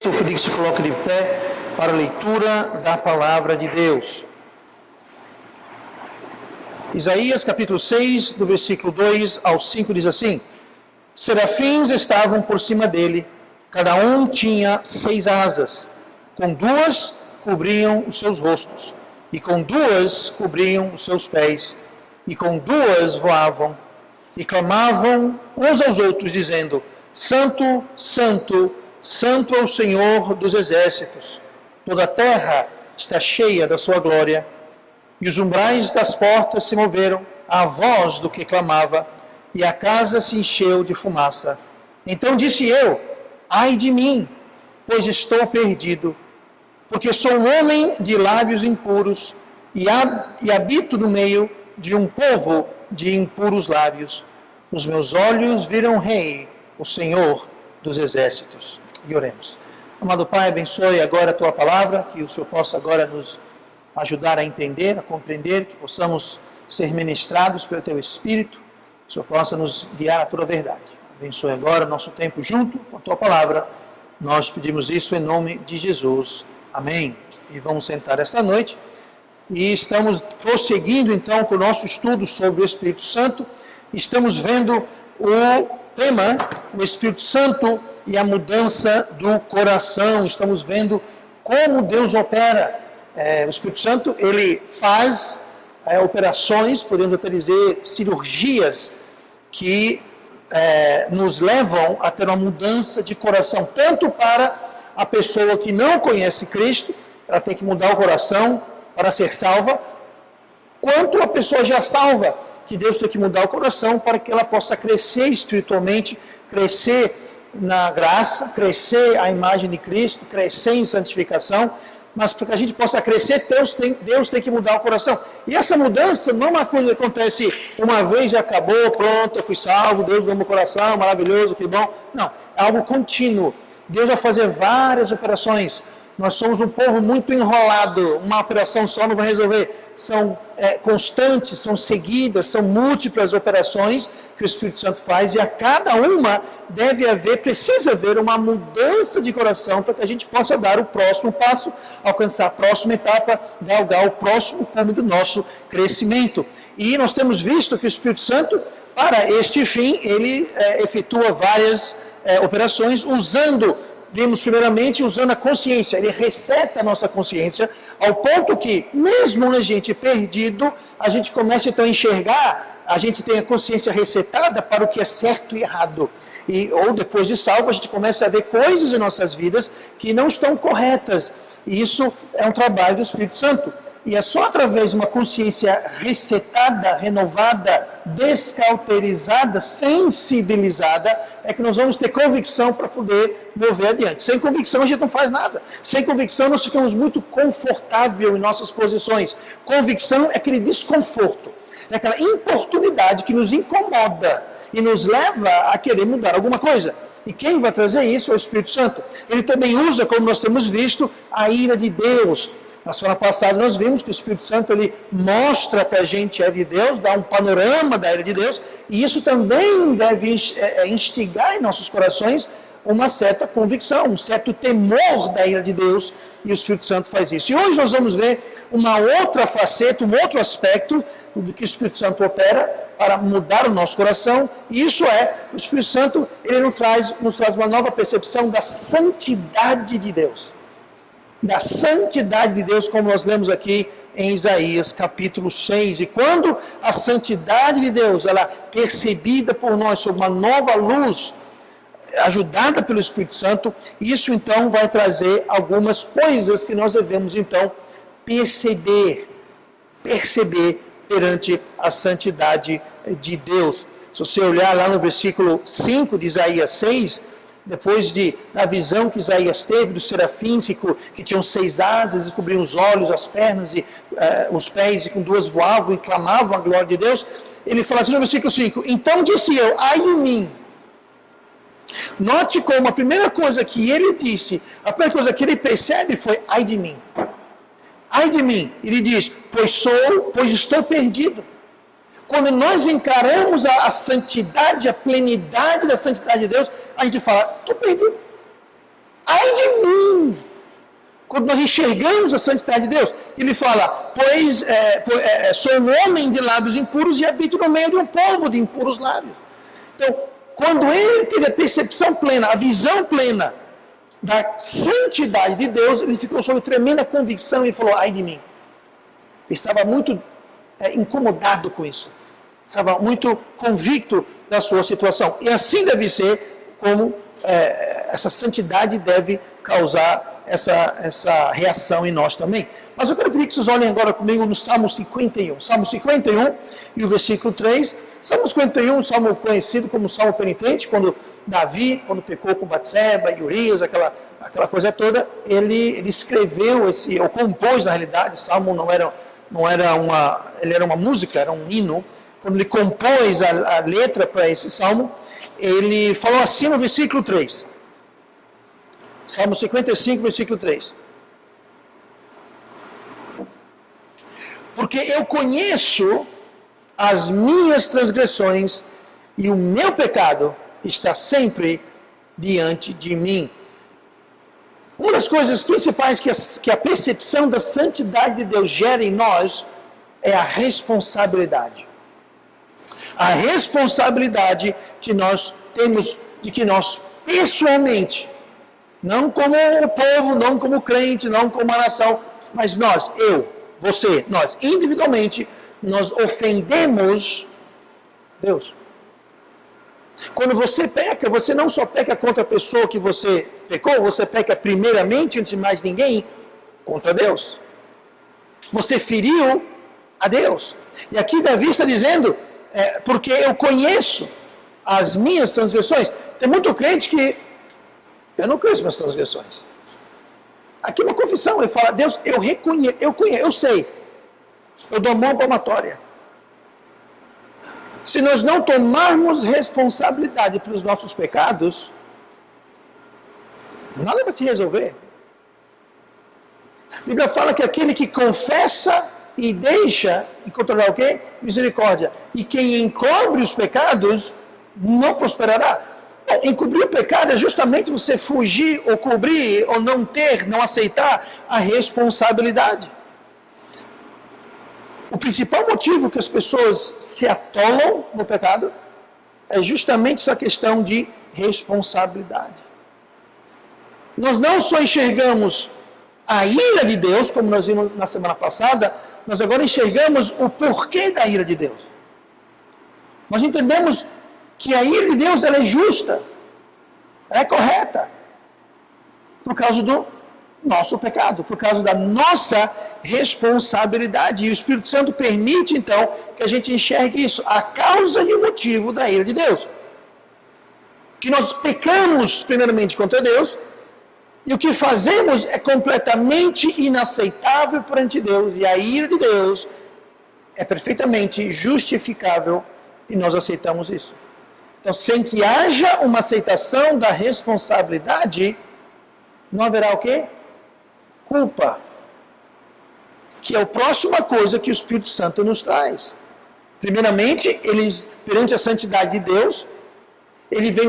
Eu pedi que se coloque de pé para a leitura da palavra de Deus. Isaías capítulo 6, do versículo 2 ao 5 diz assim: Serafins estavam por cima dele, cada um tinha 6 asas, com 2 cobriam os seus rostos, e com 2 cobriam os seus pés, e com 2 voavam, e clamavam uns aos outros, dizendo: Santo, Santo, Santo é o Senhor dos exércitos, toda a terra está cheia da sua glória. E os umbrais das portas se moveram à voz do que clamava, e a casa se encheu de fumaça. Então disse eu: ai de mim, pois estou perdido, porque sou um homem de lábios impuros, e habito no meio de um povo de impuros lábios. Os meus olhos viram o Rei, o Senhor dos exércitos. E oremos. Amado Pai, abençoe agora a Tua palavra, que o Senhor possa agora nos ajudar a entender, a compreender, que possamos ser ministrados pelo Teu Espírito, que o Senhor possa nos guiar a toda a verdade. Abençoe agora o nosso tempo junto com a Tua palavra. Nós pedimos isso em nome de Jesus. Amém. E vamos sentar esta noite. E estamos prosseguindo então com o nosso estudo sobre o Espírito Santo. Estamos vendo o tema, o Espírito Santo e a mudança do coração. Estamos vendo como Deus opera. O Espírito Santo, ele faz operações, podemos até dizer cirurgias, que nos levam a ter uma mudança de coração, tanto para a pessoa que não conhece Cristo, ela tem que mudar o coração para ser salva, quanto a pessoa já salva, que Deus tem que mudar o coração para que ela possa crescer espiritualmente, crescer na graça, crescer à imagem de Cristo, crescer em santificação. Mas para que a gente possa crescer, Deus tem que mudar o coração. E essa mudança não é uma coisa que acontece uma vez e acabou, pronto, eu fui salvo, Deus mudou meu coração, maravilhoso, que bom. Não, é algo contínuo. Deus vai fazer várias operações. Nós somos um povo muito enrolado, uma operação só não vai resolver. São constantes, são seguidas, são múltiplas operações que o Espírito Santo faz, e a cada uma precisa haver uma mudança de coração para que a gente possa dar o próximo passo, alcançar a próxima etapa, galgar o próximo cume do nosso crescimento. E nós temos visto que o Espírito Santo, para este fim, ele efetua várias operações, vimos primeiramente usando a consciência. Ele reseta a nossa consciência, ao ponto que, mesmo a gente perdido, a gente começa então a enxergar, a gente tem a consciência resetada para o que é certo e errado. Ou depois de salvo, a gente começa a ver coisas em nossas vidas que não estão corretas. E isso é um trabalho do Espírito Santo. E é só através de uma consciência resetada, renovada, descauterizada, sensibilizada, é que nós vamos ter convicção para poder mover adiante. Sem convicção a gente não faz nada. Sem convicção nós ficamos muito confortável em nossas posições. Convicção é aquele desconforto, é aquela importunidade que nos incomoda e nos leva a querer mudar alguma coisa. E quem vai trazer isso é o Espírito Santo. Ele também usa, como nós temos visto, a ira de Deus. Na semana passada nós vimos que o Espírito Santo ele mostra para a gente a ira de Deus, dá um panorama da ira de Deus, e isso também deve instigar em nossos corações uma certa convicção, um certo temor da ira de Deus, e o Espírito Santo faz isso. E hoje nós vamos ver uma outra faceta, um outro aspecto do que o Espírito Santo opera para mudar o nosso coração, e isso o Espírito Santo ele nos traz uma nova percepção da santidade de Deus. Da santidade de Deus, como nós lemos aqui em Isaías capítulo 6. E quando a santidade de Deus ela é percebida por nós sob uma nova luz, ajudada pelo Espírito Santo, isso então vai trazer algumas coisas que nós devemos então perceber perante a santidade de Deus. Se você olhar lá no versículo 5 de Isaías 6, depois da visão que Isaías teve dos serafins que tinham 6 asas e cobriam os olhos, as pernas e os pés, e com 2 voavam e clamavam a glória de Deus, ele fala assim no versículo 5: Então disse eu, ai de mim. Note como a primeira coisa que ele disse, a primeira coisa que ele percebe foi: ai de mim. Ai de mim. Ele diz: pois estou perdido. Quando nós encaramos a santidade, a plenidade da santidade de Deus, a gente fala: estou perdido. ai de mim! Quando nós enxergamos a santidade de Deus, ele fala, pois sou um homem de lábios impuros e habito no meio de um povo de impuros lábios. Então, quando ele teve a percepção plena, a visão plena da santidade de Deus, ele ficou sob tremenda convicção e falou, ai de mim. Ele estava muito incomodado com isso. Estava muito convicto da sua situação. E assim deve ser como essa santidade deve causar essa reação em nós também. Mas eu quero pedir que vocês olhem agora comigo no Salmo 51. Salmo 51 e o versículo 3. Salmo 51, um salmo conhecido como Salmo Penitente, quando Davi, quando pecou com Batseba e Urias, aquela coisa toda, ele escreveu, ou compôs na realidade, o salmo ele era uma música, era um hino. Quando ele compôs a letra para esse salmo, ele falou assim no versículo 3. Salmo 55, versículo 3. Porque eu conheço as minhas transgressões e o meu pecado está sempre diante de mim. Uma das coisas principais que a percepção da santidade de Deus gera em nós é a responsabilidade. A responsabilidade que nós temos de que nós pessoalmente, não como o povo, não como crente, não como a nação, mas nós, você, nós, individualmente, nós ofendemos Deus. Quando você peca, você não só peca contra a pessoa que você pecou, você peca primeiramente, antes de mais ninguém, contra Deus. Você feriu a Deus. E aqui Davi está dizendo, porque eu conheço as minhas transgressões. Tem muito crente que eu não conheço minhas transgressões. Aqui uma confissão, ele fala, Deus, eu reconheço, eu sei. Eu dou mão palmatória. Se nós não tomarmos responsabilidade pelos nossos pecados, nada vai se resolver. A Bíblia fala que aquele que confessa e deixa encontrará o quê? Misericórdia. E quem encobre os pecados não prosperará. Bom, encobrir o pecado é justamente você fugir ou cobrir ou não aceitar a responsabilidade. O principal motivo que as pessoas se atolam no pecado é justamente essa questão de responsabilidade. Nós não só enxergamos a ira de Deus, como nós vimos na semana passada, nós agora enxergamos o porquê da ira de Deus. Nós entendemos que a ira de Deus ela é justa, ela é correta, por causa do nosso pecado, por causa da nossa responsabilidade. E o Espírito Santo permite, então, que a gente enxergue isso, a causa e o motivo da ira de Deus. Que nós pecamos, primeiramente, contra Deus, e o que fazemos é completamente inaceitável perante Deus, e a ira de Deus é perfeitamente justificável, e nós aceitamos isso. Então, sem que haja uma aceitação da responsabilidade, não haverá o quê? Culpa. Que é a próxima coisa que o Espírito Santo nos traz. Primeiramente, perante a santidade de Deus, ele vem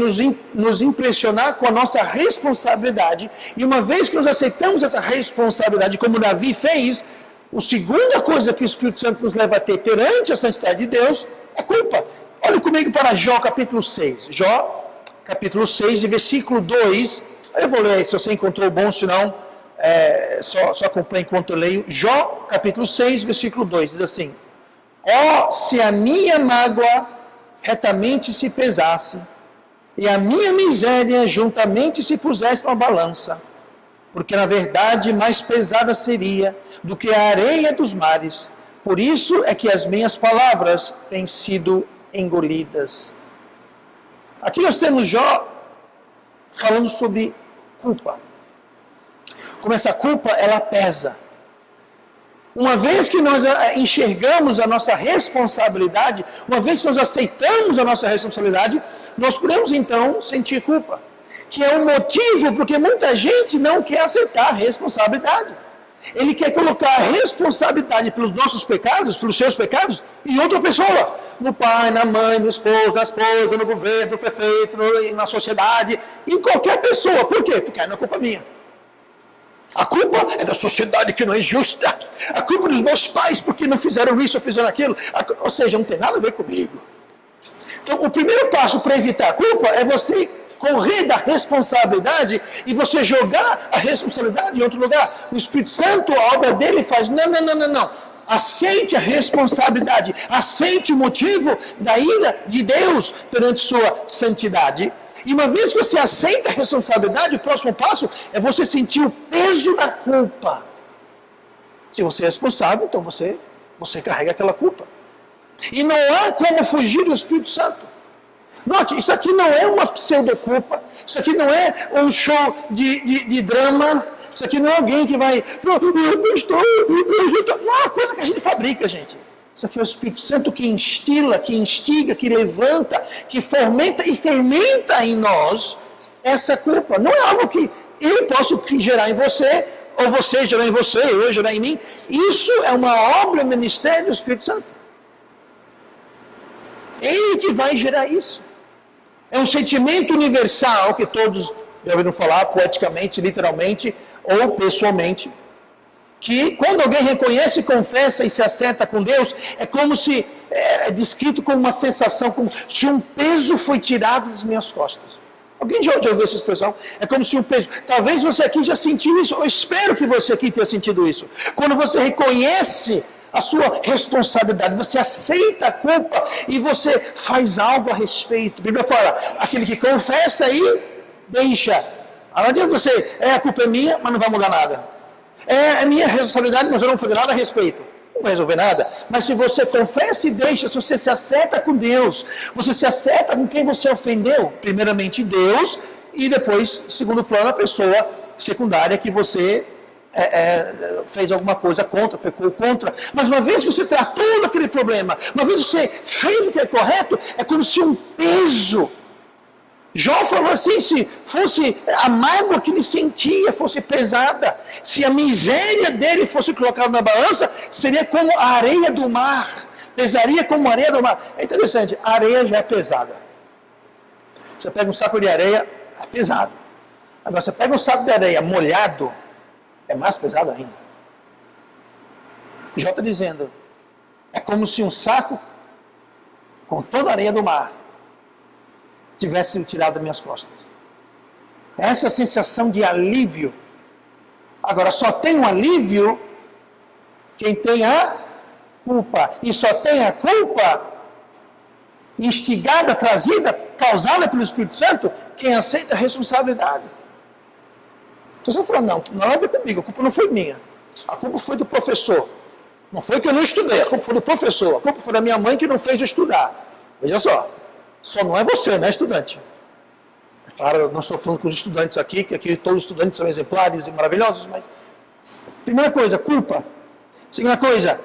nos impressionar com a nossa responsabilidade. E uma vez que nós aceitamos essa responsabilidade, como Davi fez, a segunda coisa que o Espírito Santo nos leva a ter perante a santidade de Deus é culpa. Olhe comigo para Jó capítulo 6. Jó capítulo 6 e versículo 2. Eu vou ler aí, se você encontrou bom, senão só acompanhe enquanto eu leio. Jó capítulo 6, versículo 2, diz assim: ó, se a minha mágoa retamente se pesasse, e a minha miséria juntamente se pusesse na balança, porque na verdade mais pesada seria do que a areia dos mares. Por isso é que as minhas palavras têm sido engolidas. Aqui nós temos Jó falando sobre culpa. Como essa culpa, ela pesa. Uma vez que nós enxergamos a nossa responsabilidade, uma vez que nós aceitamos a nossa responsabilidade, nós podemos então sentir culpa. Que é um motivo porque muita gente não quer aceitar a responsabilidade. Ele quer colocar a responsabilidade pelos nossos pecados, pelos seus pecados, em outra pessoa. No pai, na mãe, no esposo, na esposa, no governo, no prefeito, na sociedade, em qualquer pessoa. Por quê? Porque não é culpa minha. A culpa é da sociedade que não é justa. A culpa dos meus pais porque não fizeram isso ou fizeram aquilo. Ou seja, não tem nada a ver comigo. Então, o primeiro passo para evitar a culpa é você correr da responsabilidade e você jogar a responsabilidade em outro lugar. O Espírito Santo, a obra dele faz, não. Aceite a responsabilidade, aceite o motivo da ira de Deus perante sua santidade. E uma vez que você aceita a responsabilidade, o próximo passo é você sentir o peso da culpa. Se você é responsável, então você carrega aquela culpa. E não há como fugir do Espírito Santo. Note, isso aqui não é uma pseudo-culpa, isso aqui não é um show de drama, isso aqui não é alguém que vai, não é uma coisa que a gente fabrica, gente. Isso aqui é o Espírito Santo que instila, que instiga, que levanta, que fomenta e fermenta em nós essa culpa. Não é algo que eu posso gerar em você, ou você gerar em você, eu gerar em mim. Isso é uma obra, ministério do Espírito Santo. Ele que vai gerar isso. É um sentimento universal que todos já ouviram falar, poeticamente, literalmente ou pessoalmente, que quando alguém reconhece, confessa e se acerta com Deus, é como se, é descrito como uma sensação, como se um peso foi tirado das minhas costas. Alguém já ouviu essa expressão? É como se um peso, talvez você aqui já sentiu isso, eu espero que você aqui tenha sentido isso. Quando você reconhece a sua responsabilidade, você aceita a culpa e você faz algo a respeito. A Bíblia fala, aquele que confessa e deixa. Não adianta você, a culpa é minha, mas não vai mudar nada. É minha responsabilidade, mas eu não vou fazer nada a respeito. Não vai resolver nada. Mas se você confessa e deixa, se você se acerta com Deus, você se acerta com quem você ofendeu, primeiramente Deus, e depois, segundo plano, a pessoa secundária que você fez alguma coisa contra, pecou contra. Mas uma vez que você tratou daquele problema, uma vez que você fez o que é correto, é como se um peso. Jó falou assim, se fosse a mágoa que ele sentia fosse pesada, se a miséria dele fosse colocada na balança, seria como a areia do mar, pesaria como a areia do mar. É interessante, a areia já é pesada. Você pega um saco de areia, é pesado. Agora você pega um saco de areia molhado, é mais pesado ainda. Jó está dizendo, é como se um saco com toda a areia do mar tivesse tirado das minhas costas. Essa sensação de alívio. Agora, só tem um alívio quem tem a culpa. E só tem a culpa instigada, trazida, causada pelo Espírito Santo, quem aceita a responsabilidade. Então você falou, não tem a ver comigo, a culpa não foi minha. A culpa foi do professor. Não foi que eu não estudei, a culpa foi do professor. A culpa foi da minha mãe que não fez eu estudar. Veja só não é você, não é estudante. Claro, eu não estou falando com os estudantes aqui, que aqui todos os estudantes são exemplares e maravilhosos, mas... Primeira coisa, culpa. Segunda coisa,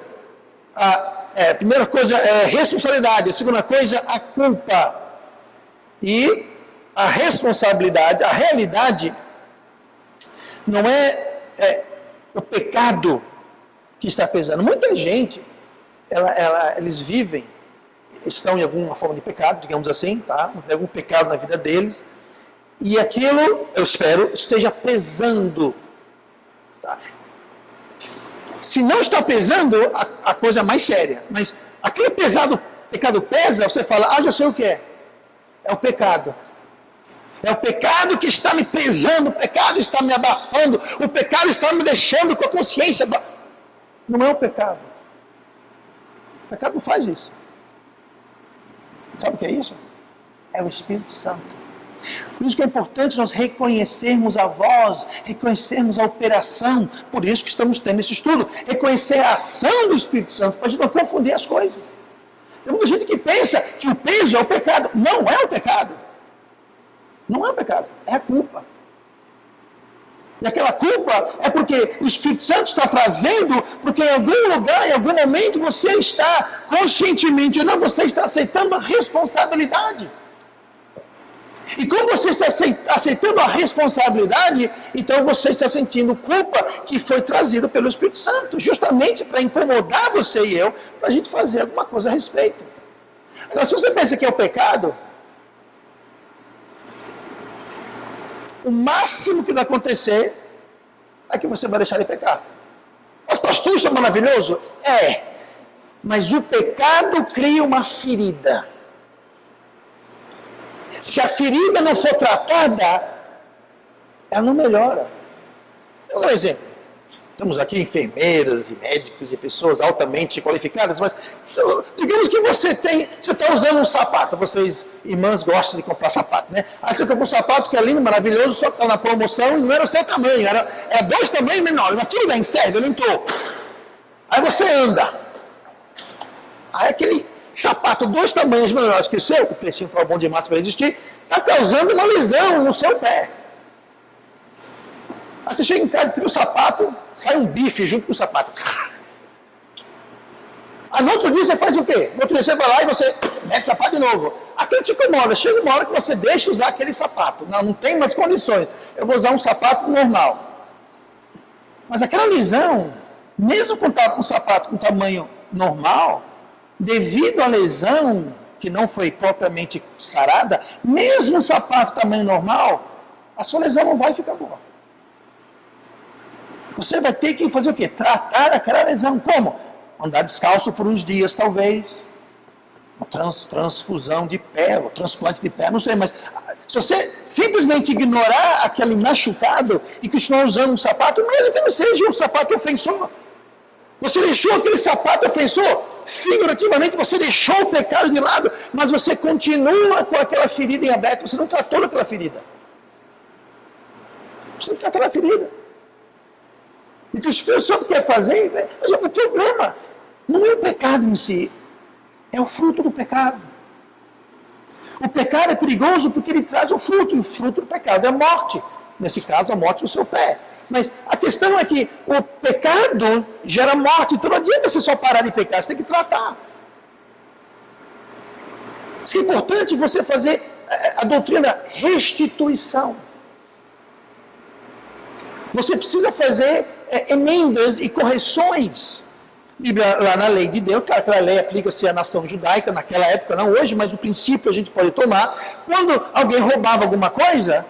primeira coisa é responsabilidade. A segunda coisa, a culpa. E a responsabilidade, a realidade, não é o pecado que está pesando. Muita gente, eles vivem, estão em alguma forma de pecado, digamos assim, tá? Tem algum pecado na vida deles, e aquilo, eu espero, esteja pesando. Tá? Se não está pesando, a coisa é mais séria. Mas aquele pecado pesa, você fala, já sei o que é. É o pecado. É o pecado que está me pesando, o pecado está me abafando, o pecado está me deixando com a consciência. Não é o pecado. O pecado não faz isso. Sabe o que é isso? É o Espírito Santo. Por isso que é importante nós reconhecermos a voz, reconhecermos a operação. Por isso que estamos tendo esse estudo. Reconhecer a ação do Espírito Santo, para a gente não confundir as coisas. Tem muita gente que pensa que o peso é o pecado. Não é o pecado. Não é o pecado, é a culpa. E aquela culpa é porque o Espírito Santo está trazendo, porque em algum lugar, em algum momento, você está conscientemente ou não, você está aceitando a responsabilidade. E como você está aceitando a responsabilidade, então você está sentindo culpa que foi trazida pelo Espírito Santo, justamente para incomodar você e eu, para a gente fazer alguma coisa a respeito. Agora, se você pensa que é o pecado, o máximo que vai acontecer é que você vai deixar de pecar. Mas pastor, isso é maravilhoso? É, mas o pecado cria uma ferida. Se a ferida não for tratada, ela não melhora. Eu dou um exemplo. Temos aqui enfermeiras e médicos e pessoas altamente qualificadas, mas digamos que você está usando um sapato. Vocês, irmãs, gostam de comprar sapato, né? Aí você compra um sapato que é lindo, maravilhoso, só que está na promoção e não era o seu tamanho, era 2 tamanhos menores, mas tudo bem, serve, ele entrou. Aí você anda. Aí aquele sapato 2 tamanhos menores que o seu, o precinho estava bom demais para existir, está causando uma lesão no seu pé. Aí você chega em casa, tira o sapato, sai um bife junto com o sapato. Aí no outro dia você faz o quê? No outro dia você vai lá e você mete o sapato de novo. Aquilo te incomoda. Chega uma hora que você deixa usar aquele sapato. Não tem mais condições. Eu vou usar um sapato normal. Mas aquela lesão, mesmo com um sapato com tamanho normal, devido à lesão que não foi propriamente sarada, mesmo um sapato tamanho normal, a sua lesão não vai ficar boa. Você vai ter que fazer o quê? Tratar aquela lesão. Como? Andar descalço por uns dias, talvez. Uma transfusão de pé, ou transplante de pé, não sei. Mas se você simplesmente ignorar aquele machucado e continuar usando um sapato, mesmo que não seja um sapato ofensor, você deixou aquele sapato ofensor, figurativamente você deixou o pecado de lado, mas você continua com aquela ferida em aberto, você não tratou aquela ferida. Você não tratou a ferida. E o que o Espírito Santo quer fazer, mas o problema não é o pecado em si, é o fruto do pecado. O pecado é perigoso porque ele traz o fruto, e o fruto do pecado é a morte. Nesse caso, a morte do seu pé. Mas a questão é que o pecado gera morte, então não adianta você só parar de pecar, você tem que tratar. Isso é importante você fazer a doutrina restituição. Você precisa fazer emendas e correções. Bíblia, lá na lei de Deus, claro que a lei aplica-se à nação judaica, naquela época, não hoje, mas o princípio a gente pode tomar. Quando alguém roubava alguma coisa,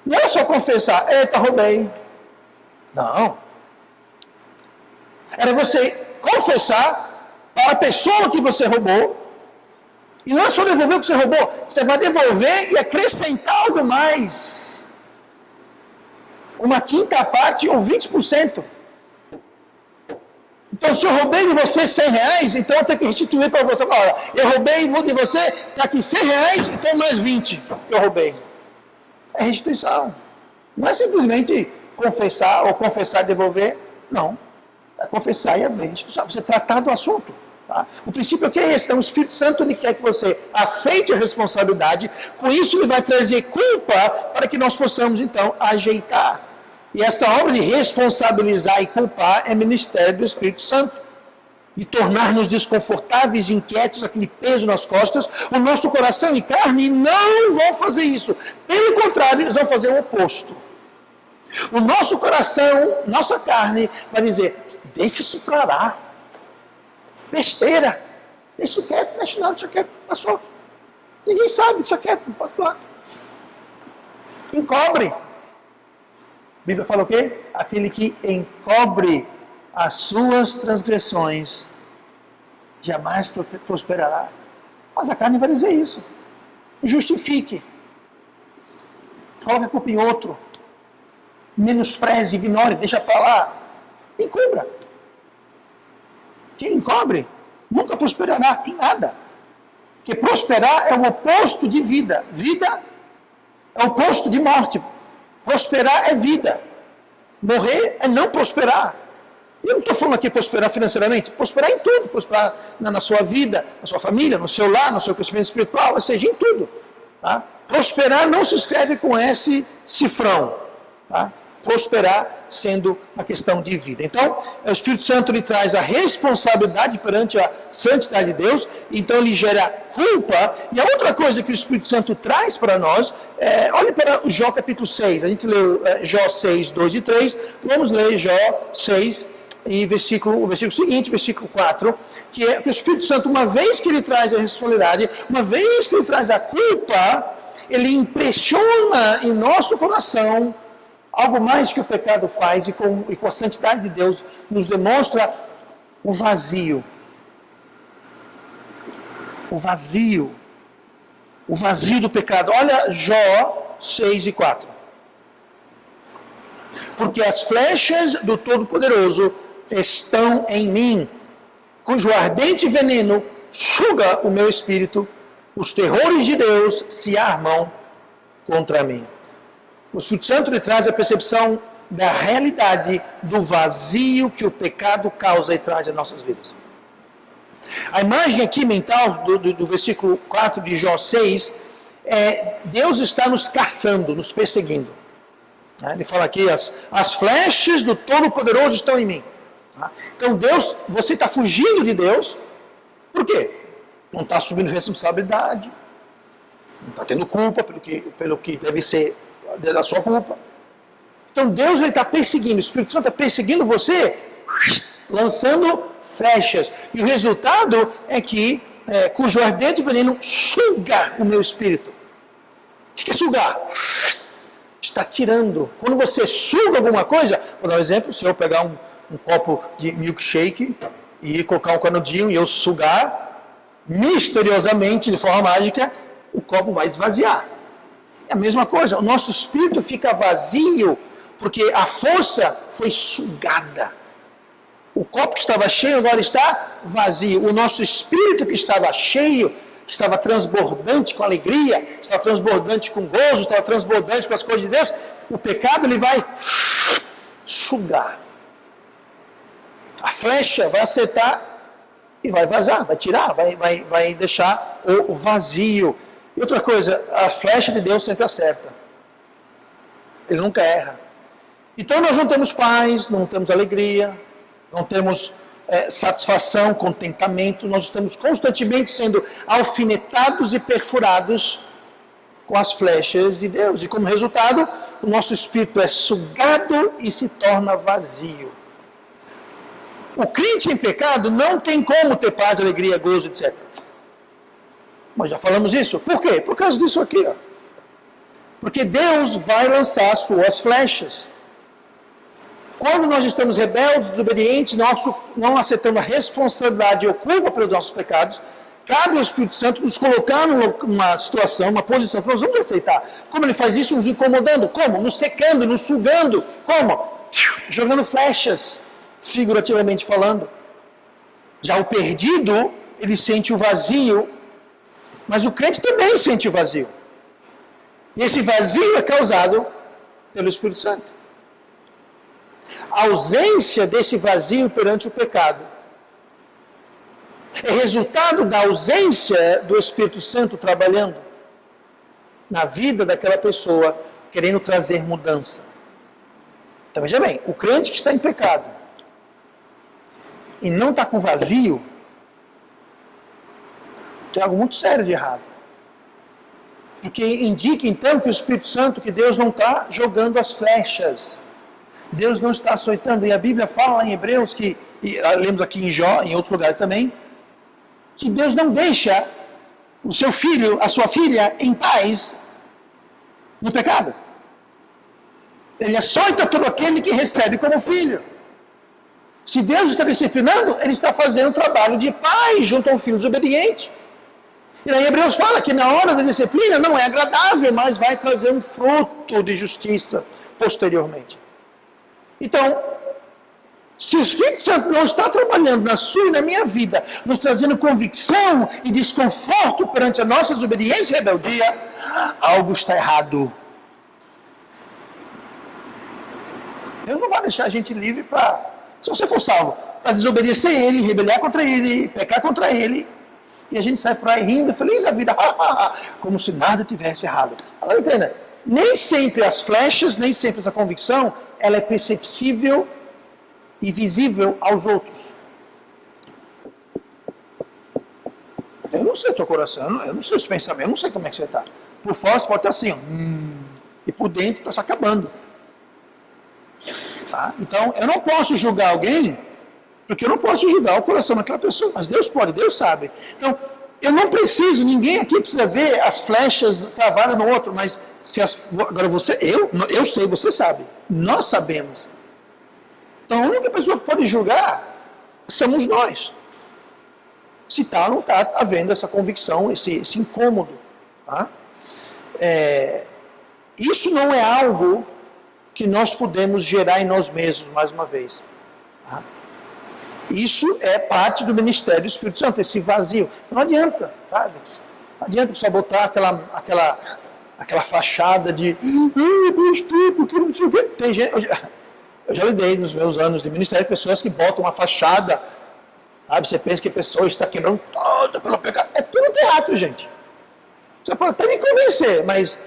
não é só confessar, eita, roubei. Não. Era você confessar para a pessoa que você roubou, e não é só devolver o que você roubou, você vai devolver e acrescentar algo mais. Uma quinta parte ou 20%. Então, se eu roubei de você R$100, então eu tenho que restituir para você. Olha, eu roubei de você, está aqui R$100, então mais 20 que eu roubei. É restituição. Não é simplesmente confessar ou confessar e devolver. Não. É confessar e haver restituição. Você tratar do assunto. Tá? O princípio aqui é esse. Então, o Espírito Santo ele quer que você aceite a responsabilidade. Com isso, ele vai trazer culpa para que nós possamos, então, ajeitar. E essa obra de responsabilizar e culpar é ministério do Espírito Santo. De tornar-nos desconfortáveis, inquietos, aquele peso nas costas. O nosso coração e carne não vão fazer isso. Pelo contrário, eles vão fazer o oposto. O nosso coração, nossa carne, vai dizer, deixa isso para lá. Besteira. Deixa isso quieto, mexe não, deixa quieto, passou. Ninguém sabe, deixa quieto, não faz para lá. Encobre. A Bíblia fala o quê? Aquele que encobre as suas transgressões jamais prosperará. Mas a carne vai dizer isso. Justifique. Coloque a culpa em outro. Menospreze, ignore, deixa para lá. Encubra. Quem encobre nunca prosperará em nada. Porque prosperar é o oposto de vida. Vida é o oposto de morte. Prosperar é vida. Morrer é não prosperar. Eu não estou falando aqui prosperar financeiramente. Prosperar em tudo. Prosperar na sua vida, na sua família, no seu lar, no seu crescimento espiritual, ou seja, em tudo. Tá? Prosperar não se escreve com esse cifrão. Tá? prosperar, sendo uma questão de vida. Então, o Espírito Santo lhe traz a responsabilidade perante a santidade de Deus, então ele gera culpa. E a outra coisa que o Espírito Santo traz para nós, olhe para Jó capítulo 6, a gente leu Jó 6, 2 e 3, vamos ler Jó 6, e o versículo seguinte, versículo 4, que é que o Espírito Santo, uma vez que ele traz a responsabilidade, uma vez que ele traz a culpa, ele impressiona em nosso coração algo mais que o pecado faz, e com a santidade de Deus nos demonstra o vazio. O vazio do pecado. Olha Jó 6 e 4. Porque as flechas do Todo-Poderoso estão em mim, cujo ardente veneno suga o meu espírito, os terrores de Deus se armam contra mim. O Espírito Santo lhe traz a percepção da realidade do vazio que o pecado causa e traz às nossas vidas. A imagem aqui mental do versículo 4 de Jó 6 é Deus está nos caçando, nos perseguindo. Ele fala aqui, as flechas do Todo-Poderoso estão em mim. Então Deus, você está fugindo de Deus, por quê? Não está assumindo responsabilidade, não está tendo culpa pelo que deve ser da sua culpa. Então Deus está perseguindo, o Espírito Santo está perseguindo você, lançando flechas. E o resultado é que, cujo ardente veneno suga o meu espírito. O que é sugar? Está tirando. Quando você suga alguma coisa, vou dar um exemplo, se eu pegar um copo de milkshake e colocar um canudinho e eu sugar, misteriosamente, de forma mágica, o copo vai esvaziar. É a mesma coisa, o nosso espírito fica vazio, porque a força foi sugada. O copo que estava cheio agora está vazio. O nosso espírito que estava cheio, que estava transbordante com alegria, estava transbordante com gozo, estava transbordante com as coisas de Deus, o pecado ele vai sugar. A flecha vai acertar e vai vazar, vai tirar, vai deixar o vazio. E outra coisa, a flecha de Deus sempre acerta. Ele nunca erra. Então nós não temos paz, não temos alegria, não temos satisfação, contentamento. Nós estamos constantemente sendo alfinetados e perfurados com as flechas de Deus. E como resultado, o nosso espírito é sugado e se torna vazio. O crente em pecado não tem como ter paz, alegria, gozo, etc. Nós já falamos isso. Por quê? Por causa disso aqui. Ó. Porque Deus vai lançar suas flechas. Quando nós estamos rebeldes, desobedientes, não aceitando a responsabilidade ou culpa pelos nossos pecados, cabe ao Espírito Santo nos colocar numa situação, uma posição que nós vamos aceitar. Como ele faz isso? Nos incomodando. Como? Nos secando, nos sugando. Como? Jogando flechas, figurativamente falando. Já o perdido, ele sente o vazio, mas o crente também sente o vazio. E esse vazio é causado pelo Espírito Santo. A ausência desse vazio perante o pecado é resultado da ausência do Espírito Santo trabalhando na vida daquela pessoa, querendo trazer mudança. Então veja bem, o crente que está em pecado e não está com vazio, tem algo muito sério de errado. Porque indica então que o Espírito Santo, que Deus não está jogando as flechas. Deus não está açoitando. E a Bíblia fala lá em Hebreus, que lemos aqui em Jó, em outros lugares também, que Deus não deixa o seu filho, a sua filha, em paz no pecado. Ele açoita todo aquele que recebe como filho. Se Deus está disciplinando, Ele está fazendo o trabalho de pai junto ao filho desobediente. E aí Hebreus fala que na hora da disciplina não é agradável, mas vai trazer um fruto de justiça posteriormente. Então, se o Espírito Santo não está trabalhando na sua e na minha vida, nos trazendo convicção e desconforto perante a nossa desobediência e rebeldia, algo está errado. Deus não vai deixar a gente livre para, se você for salvo, para desobedecer Ele, rebeliar contra Ele, pecar contra Ele, e a gente sai por aí rindo, feliz da vida, como se nada tivesse errado. Agora entenda, nem sempre as flechas, nem sempre essa convicção, ela é perceptível e visível aos outros. Eu não sei o teu coração, eu não sei os pensamentos, eu não sei como é que você está. Por fora você pode estar assim, ó, e por dentro está se acabando. Tá? Então, eu não posso julgar alguém, porque eu não posso julgar o coração daquela pessoa, mas Deus pode, Deus sabe. Então, eu não preciso, ninguém aqui precisa ver as flechas cravadas no outro, mas agora você, eu sei, você sabe, nós sabemos. Então, a única pessoa que pode julgar somos nós. Se está ou não está havendo essa convicção, esse incômodo. Tá? Isso não é algo que nós podemos gerar em nós mesmos, mais uma vez. Tá? Isso é parte do ministério do Espírito Santo, esse vazio. Não adianta, sabe? Não adianta você botar aquela fachada de porque não sei o quê. Tem gente, eu já lidei nos meus anos de ministério pessoas que botam uma fachada. Sabe? Você pensa que a pessoa está quebrando toda pelo pecado. É tudo teatro, gente. Você pode até me convencer, mas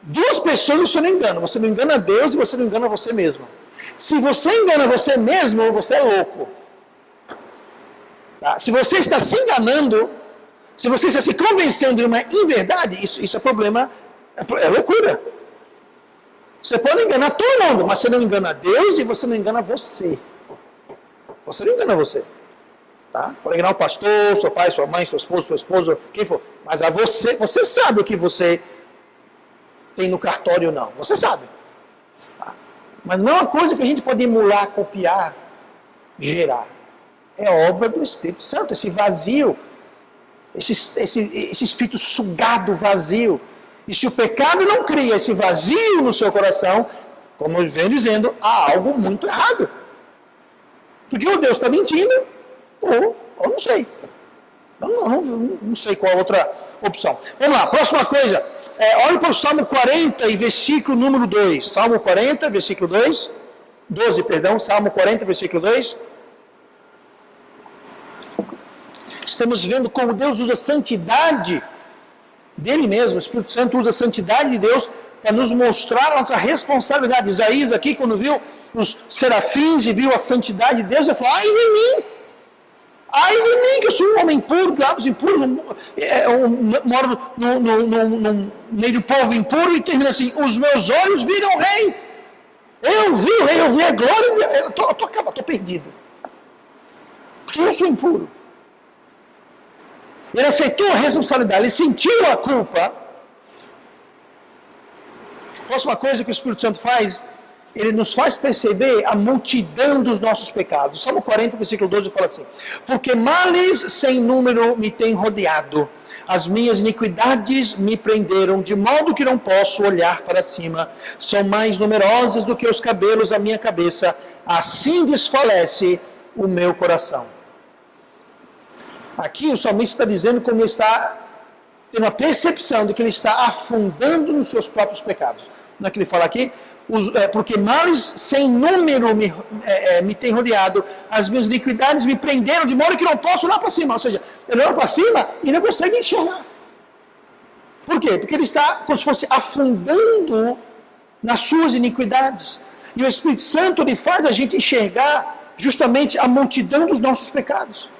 duas pessoas você não engana. Você não engana Deus e você não engana você mesmo. Se você engana você mesmo, você é louco. Tá? Se você está se enganando, se você está se convencendo de uma inverdade, isso é problema, é loucura. Você pode enganar todo mundo, mas você não engana Deus e você não engana você. Você não engana você. Tá? Pode enganar o pastor, seu pai, sua mãe, seu esposo, quem for. Mas a você sabe o que você tem no cartório ou não. Você sabe. Tá? Mas não é uma coisa que a gente pode emular, copiar, gerar. É obra do Espírito Santo, esse vazio, esse espírito sugado vazio. E se o pecado não cria esse vazio no seu coração, como eu venho dizendo, há algo muito errado. Porque ou Deus está mentindo, ou não sei. Não sei qual a outra opção. Vamos lá, próxima coisa. Olhe para o Salmo 40 e versículo número 2. Salmo 40, versículo 2. 12, perdão. Salmo 40, versículo 2. Estamos vendo como Deus usa a santidade dele mesmo. O Espírito Santo usa a santidade de Deus para nos mostrar a nossa responsabilidade. Isaías aqui, quando viu os serafins e viu a santidade de Deus, ele falou, ai de mim! Ai de mim, que eu sou um homem impuro, de lábios impuros, moro no meio do povo impuro, e termina assim, os meus olhos viram o rei. Eu vi o rei, eu vi a glória, eu estou perdido. Porque eu sou impuro. Ele aceitou a responsabilidade, ele sentiu a culpa. Próxima coisa que o Espírito Santo faz, ele nos faz perceber a multidão dos nossos pecados. Salmo 40, versículo 12 fala assim, porque males sem número me têm rodeado, as minhas iniquidades me prenderam, de modo que não posso olhar para cima, são mais numerosas do que os cabelos da minha cabeça, assim desfalece o meu coração. Aqui o salmista está dizendo como ele está tendo uma percepção de que ele está afundando nos seus próprios pecados. Não é que ele fala aqui? Porque males sem número me têm rodeado, as minhas iniquidades me prenderam, de modo que não posso olhar para cima. Ou seja, ele olha para cima e não consegue enxergar. Por quê? Porque ele está como se fosse afundando nas suas iniquidades. E o Espírito Santo ele faz a gente enxergar justamente a multidão dos nossos pecados.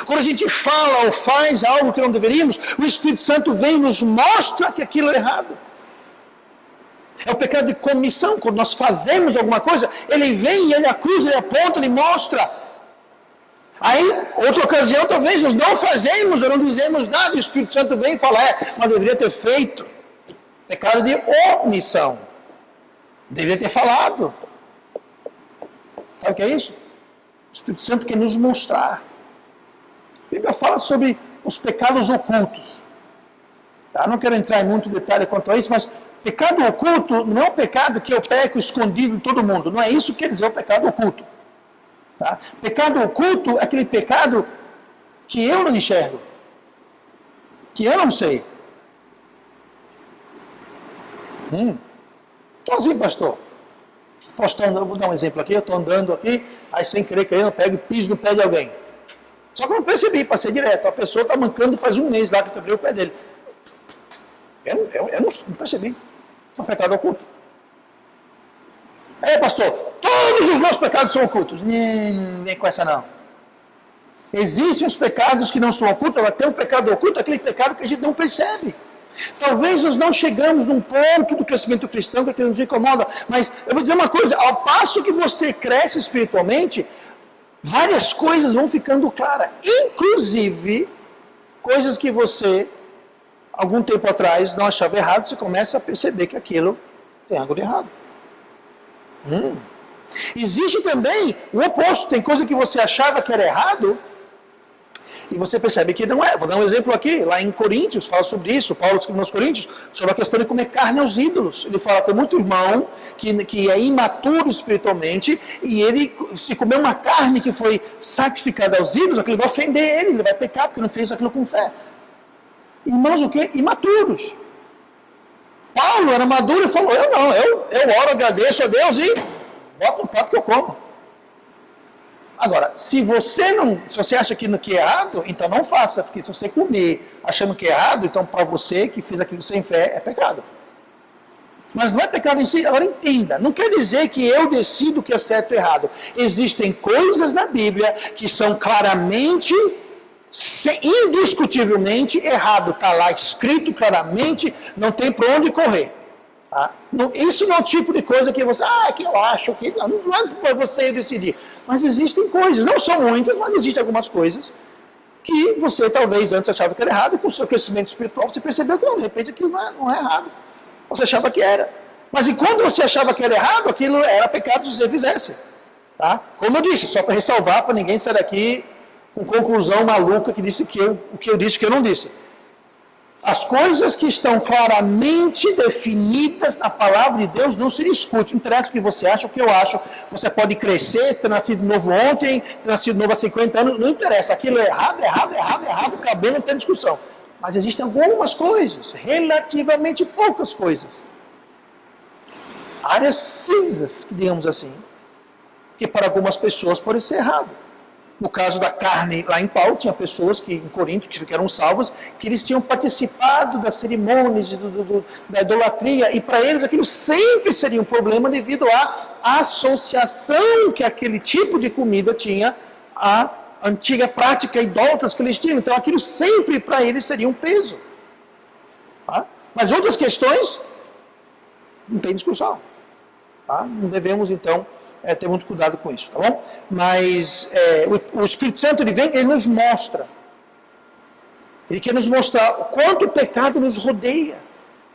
Quando a gente fala ou faz algo que não deveríamos, o Espírito Santo vem e nos mostra que aquilo é errado. É o pecado de comissão. Quando nós fazemos alguma coisa, ele vem, ele acusa, ele aponta, ele mostra. Aí, outra ocasião, talvez nós não fazemos, ou não dizemos nada, o Espírito Santo vem e fala, mas deveria ter feito. Pecado de omissão. Deveria ter falado. Sabe o que é isso? O Espírito Santo quer nos mostrar. A Bíblia fala sobre os pecados ocultos. Tá? Não quero entrar em muito detalhe quanto a isso, mas pecado oculto não é o pecado que eu peco escondido de todo mundo. Não é isso que quer dizer o pecado oculto. Tá? Pecado oculto é aquele pecado que eu não enxergo. Que eu não sei. Então assim, pastor. Eu vou dar um exemplo aqui. Eu estou andando aqui, aí sem querer, eu pego e piso no pé de alguém. Só que eu não percebi, passei direto. A pessoa está mancando faz um mês lá que eu quebrei o pé dele. Eu não percebi. É um pecado oculto. Pastor, todos os meus pecados são ocultos. Não vem com essa não. Existem os pecados que não são ocultos, ela tem um pecado oculto, aquele pecado que a gente não percebe. Talvez nós não chegamos num ponto do crescimento cristão que aquilo nos incomoda, mas eu vou dizer uma coisa, ao passo que você cresce espiritualmente, várias coisas vão ficando claras, inclusive coisas que você, algum tempo atrás, não achava errado, você começa a perceber que aquilo tem algo de errado. Existe também o oposto, tem coisa que você achava que era errado, e você percebe que não é. Vou dar um exemplo aqui, lá em Coríntios, fala sobre isso, Paulo escreve nos Coríntios, sobre a questão de comer carne aos ídolos. Ele fala, tem muito irmão que é imaturo espiritualmente, e ele, se comer uma carne que foi sacrificada aos ídolos, aquilo vai ofender ele vai pecar, porque não fez aquilo com fé. Irmãos o quê? Imaturos. Paulo era maduro e falou, eu oro, agradeço a Deus e boto no prato que eu como. Agora, se você acha que é errado, então não faça, porque se você comer achando que é errado, então para você que fez aquilo sem fé, é pecado. Mas não é pecado em si, agora entenda, não quer dizer que eu decido o que é certo ou errado. Existem coisas na Bíblia que são claramente, indiscutivelmente errado, está lá escrito claramente, não tem para onde correr. Tá? Isso não é o tipo de coisa que você, que eu acho que não é para você decidir. Mas existem coisas, não são muitas, mas existem algumas coisas que você talvez antes achava que era errado, e com o seu crescimento espiritual você percebeu que não, de repente aquilo não é errado. Você achava que era. Mas enquanto você achava que era errado, aquilo era pecado se você fizesse. Tá? Como eu disse, só para ressalvar, para ninguém sair daqui com conclusão maluca que disse o que eu disse que eu não disse. As coisas que estão claramente definidas na palavra de Deus não se discute. Não interessa o que você acha, o que eu acho. Você pode crescer, ter nascido novo ontem, ter nascido novo há 50 anos. Não interessa. Aquilo é errado, acabou, não tem discussão. Mas existem algumas coisas, relativamente poucas coisas. Áreas cinzas, digamos assim, que para algumas pessoas pode ser errado. No caso da carne, lá em Paulo, tinha pessoas em Corinto que ficaram salvas, que eles tinham participado das cerimônias, da idolatria, e para eles aquilo sempre seria um problema devido à associação que aquele tipo de comida tinha à antiga prática idólatras que eles tinham. Então aquilo sempre para eles seria um peso. Tá? Mas outras questões, não tem discussão. Tá? Não devemos, então, ter muito cuidado com isso, tá bom? Mas o Espírito Santo, ele vem, ele nos mostra. Ele quer nos mostrar o quanto o pecado nos rodeia.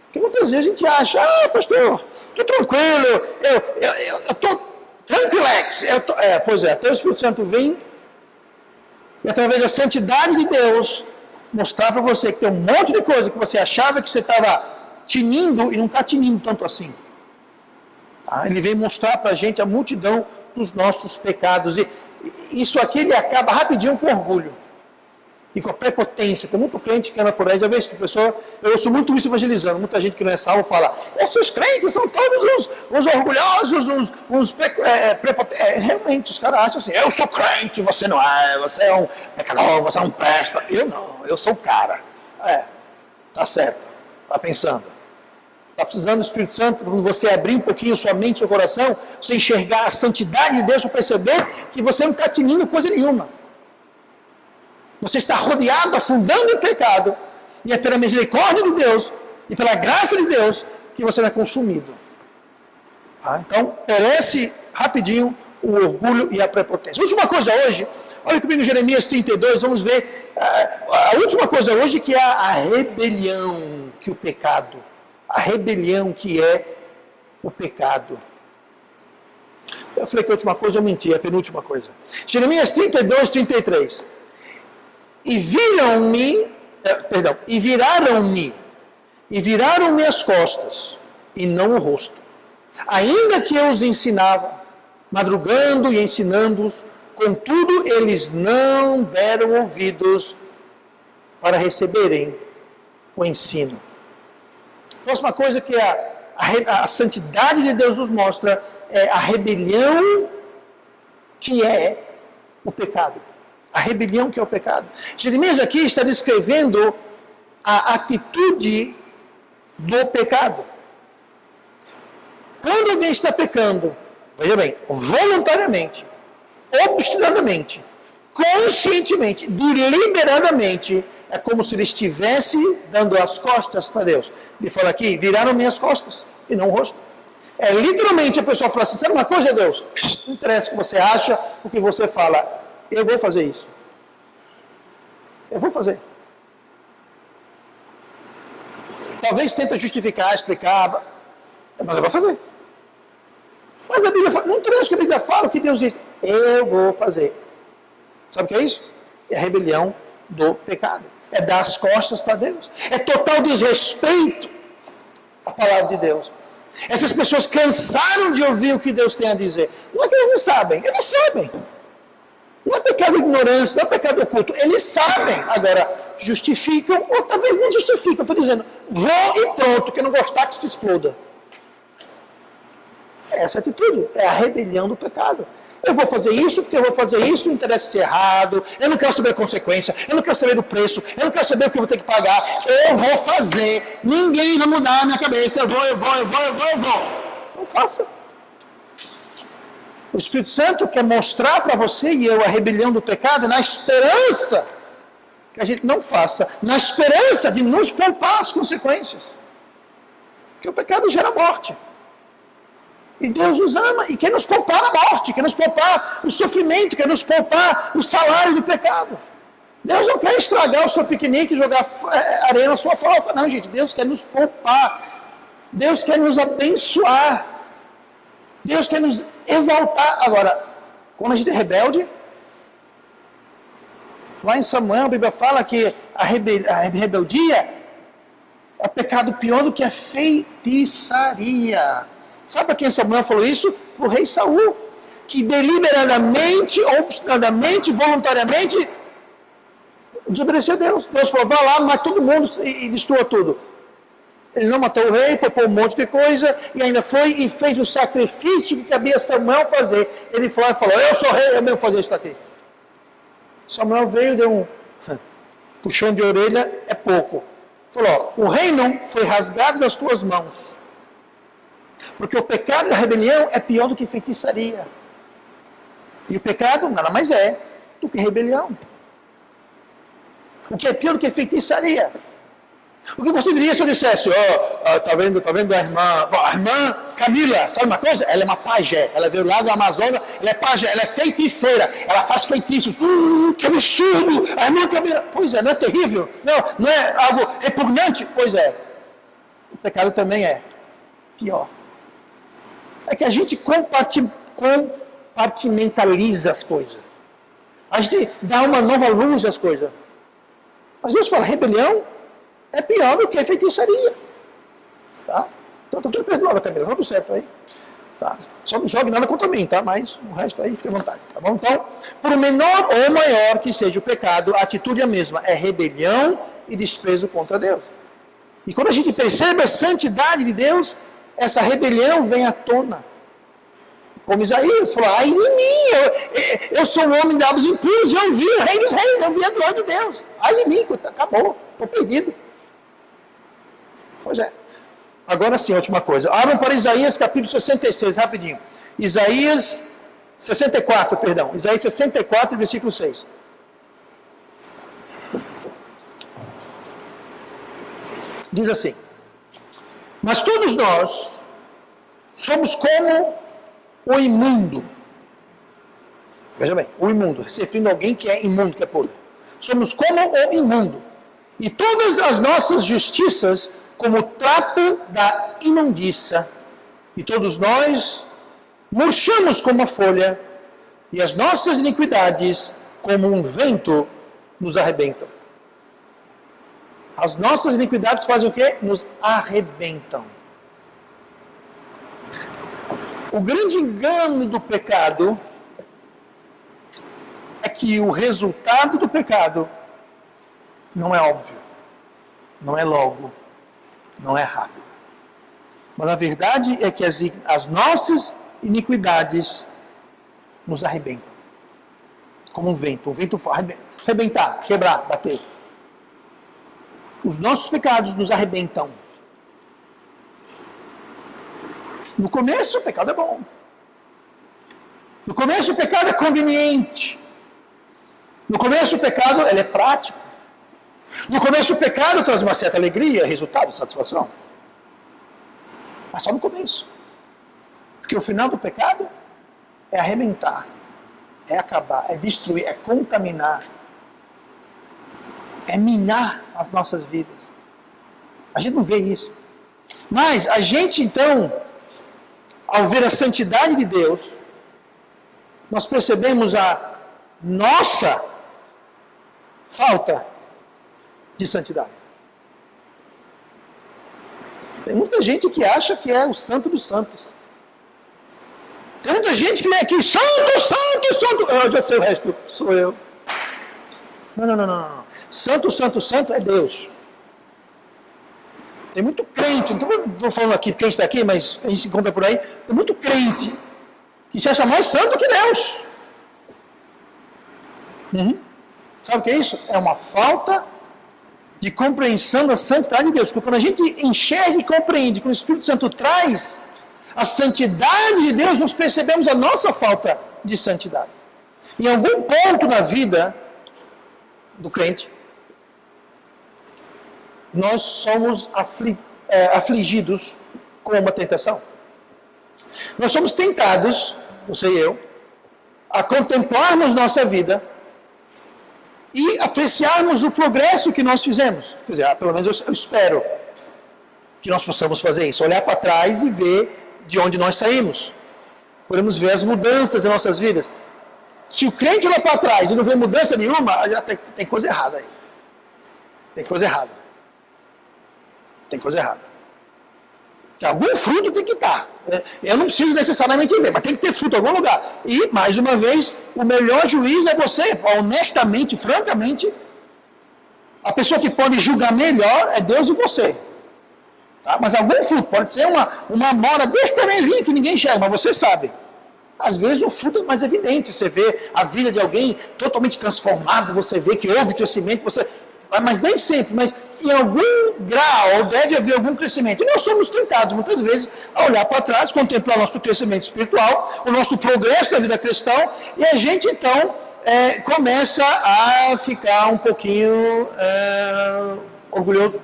Porque muitas vezes a gente acha, pastor, estou tranquilo, eu estou tranquilex. Até o Espírito Santo vem e através da santidade de Deus mostrar para você que tem um monte de coisa que você achava que você estava tinindo e não está tinindo tanto assim. Ele vem mostrar para a gente a multidão dos nossos pecados. E isso aqui ele acaba rapidinho com orgulho. E com a prepotência. Tem muito crente que anda por aí. Já vê essa pessoa, eu ouço muito isso evangelizando. Muita gente que não é salvo fala, esses crentes são todos uns orgulhosos, uns prepotentes. Realmente, os caras acham assim, eu sou crente, você não é, você é um pecador, você não presta. Eu não, eu sou o cara. Tá certo, tá pensando. Está precisando do Espírito Santo, quando você abrir um pouquinho sua mente e seu coração, você enxergar a santidade de Deus para perceber que você não está tinindo coisa nenhuma. Você está rodeado, afundando em pecado, e é pela misericórdia de Deus e pela graça de Deus que você não é consumido. Tá? Então, perece rapidinho o orgulho e a prepotência. Última coisa hoje, olha comigo Jeremias 32, vamos ver a última coisa hoje, que é a rebelião que o pecado. A rebelião que é o pecado. Eu falei que a última coisa, eu menti, a penúltima coisa. Jeremias 32, 33. E viraram-me as costas, e não o rosto. Ainda que eu os ensinava, madrugando e ensinando-os, contudo eles não deram ouvidos para receberem o ensino. Próxima coisa que a santidade de Deus nos mostra é a rebelião que é o pecado. A rebelião que é o pecado. Jeremias aqui está descrevendo a atitude do pecado. Quando alguém está pecando, veja bem, voluntariamente, obstinadamente, conscientemente, deliberadamente, é como se ele estivesse dando as costas para Deus. Ele fala aqui, viraram minhas costas e não o rosto. É literalmente a pessoa fala assim, sabe uma coisa, Deus? Não interessa o que você acha, o que você fala, eu vou fazer isso. Eu vou fazer. Talvez tenta justificar, explicar, mas eu vou fazer. Mas a Bíblia fala, não interessa o que a Bíblia fala, o que Deus diz, eu vou fazer. Sabe o que é isso? É a rebelião do pecado. É dar as costas para Deus. É total desrespeito à palavra de Deus. Essas pessoas cansaram de ouvir o que Deus tem a dizer. Não é que eles não sabem, eles sabem. Não é pecado de ignorância, não é pecado oculto. Eles sabem. Agora, justificam, ou talvez nem justificam. Estou dizendo, vou e pronto, que não gostar que se exploda. Essa atitude é a rebelião do pecado. Eu vou fazer isso porque eu vou fazer isso, não interessa ser errado, eu não quero saber a consequência, eu não quero saber do preço, eu não quero saber o que eu vou ter que pagar, eu vou fazer, ninguém vai mudar a minha cabeça, eu vou. Não faça. O Espírito Santo quer mostrar para você e eu a rebelião do pecado na esperança que a gente não faça, na esperança de nos poupar as consequências. Porque o pecado gera morte. E Deus nos ama e quer nos poupar a morte, quer nos poupar o sofrimento, quer nos poupar o salário do pecado. Deus não quer estragar o seu piquenique e jogar areia na sua farofa. Não, gente, Deus quer nos poupar. Deus quer nos abençoar. Deus quer nos exaltar. Agora, quando a gente é rebelde, lá em Samuel a Bíblia fala que a rebeldia é o pecado pior do que a feitiçaria. Sabe para quem Samuel falou isso? O rei Saul, que deliberadamente, obstinadamente, voluntariamente desobedeceu a Deus. Deus falou, vá lá, mata todo mundo e destrua tudo. Ele não matou o rei, poupou um monte de coisa, e ainda foi e fez o sacrifício que cabia a Samuel fazer. Ele falou, eu sou rei, eu mesmo fazer isso aqui. Samuel veio, deu um puxão de orelha, é pouco. Falou, o reino foi rasgado das tuas mãos. Porque o pecado da rebelião é pior do que feitiçaria. E o pecado nada mais é do que rebelião. O que é pior do que feitiçaria? O que você diria se eu dissesse, tá vendo a irmã Camila, sabe uma coisa? Ela é uma pajé, ela veio lá do Amazonas, ela é pajé, ela é feiticeira, ela faz feitiços, que absurdo, a irmã Camila, pois é, não é terrível? Não é algo repugnante? Pois é, o pecado também é pior. É que a gente compartimentaliza as coisas. A gente dá uma nova luz às coisas. Mas Deus fala, rebelião é pior do que feitiçaria. Tá? Então está tudo perdoado, Camila. Vamos certo aí. Tá? Só não jogue nada contra mim, tá? Mas o resto aí fica à vontade. Tá bom? Então, por menor ou maior que seja o pecado, a atitude é a mesma. É rebelião e desprezo contra Deus. E quando a gente percebe a santidade de Deus, essa rebelião vem à tona. Como Isaías falou, ai de mim, eu sou um homem de lábios impuros, eu vi o rei dos reis, eu vi a glória de Deus. Ai de mim, acabou, estou perdido. Pois é. Agora sim, a última coisa. Abram para Isaías capítulo 66, rapidinho. Isaías 64, versículo 6. Diz assim, mas todos nós somos como o imundo. Veja bem, o imundo, se referindo a alguém que é imundo, que é podre. Somos como o imundo. E todas as nossas justiças como o trapo da imundícia. E todos nós murchamos como a folha. E as nossas iniquidades como um vento nos arrebentam. As nossas iniquidades fazem o quê? Nos arrebentam. O grande engano do pecado é que o resultado do pecado não é óbvio, não é logo, não é rápido. Mas a verdade é que as nossas iniquidades nos arrebentam. Como um vento arrebentar, quebrar, bater. Os nossos pecados nos arrebentam. No começo, o pecado é bom. No começo, o pecado é conveniente. No começo, o pecado ele é prático. No começo, o pecado traz uma certa alegria, resultado, satisfação. Mas só no começo. Porque o final do pecado é arrebentar, é acabar, é destruir, é contaminar, é minar as nossas vidas. A gente não vê isso. Mas a gente, então, ao ver a santidade de Deus, nós percebemos a nossa falta de santidade. Tem muita gente que acha que é o santo dos santos. Tem muita gente que vem aqui, santo, santo, santo. Eu já sei o resto, sou eu. Não. Santo, santo, santo é Deus. Tem muito crente, não estou falando aqui, crente está aqui, mas a gente se encontra por aí. Tem muito crente que se acha mais santo que Deus. Sabe o que é isso? É uma falta de compreensão da santidade de Deus. Porque quando a gente enxerga e compreende que o Espírito Santo traz a santidade de Deus, nós percebemos a nossa falta de santidade. Em algum ponto da vida do crente, nós somos afligidos com uma tentação. Nós somos tentados, você e eu, a contemplarmos nossa vida e apreciarmos o progresso que nós fizemos. Quer dizer, pelo menos eu espero que nós possamos fazer isso. Olhar para trás e ver de onde nós saímos. Podemos ver as mudanças em nossas vidas. Se o crente olhar para trás e não vê mudança nenhuma, já tem coisa errada aí. Tem coisa errada. Tem coisa errada. Que algum fruto tem que estar. Eu não preciso necessariamente ver, mas tem que ter fruto em algum lugar. E, mais uma vez, o melhor juiz é você. Honestamente, francamente, a pessoa que pode julgar melhor é Deus e você. Tá? Mas algum fruto, pode ser uma amora desse tamanhozinho que ninguém enxerga, mas você sabe. Às vezes o fruto é mais evidente. Você vê a vida de alguém totalmente transformada, você vê que houve crescimento, mas nem sempre, mas em algum grau deve haver algum crescimento. E nós somos tentados, muitas vezes, a olhar para trás, contemplar nosso crescimento espiritual, o nosso progresso da vida cristã, e a gente, então, começa a ficar um pouquinho orgulhoso.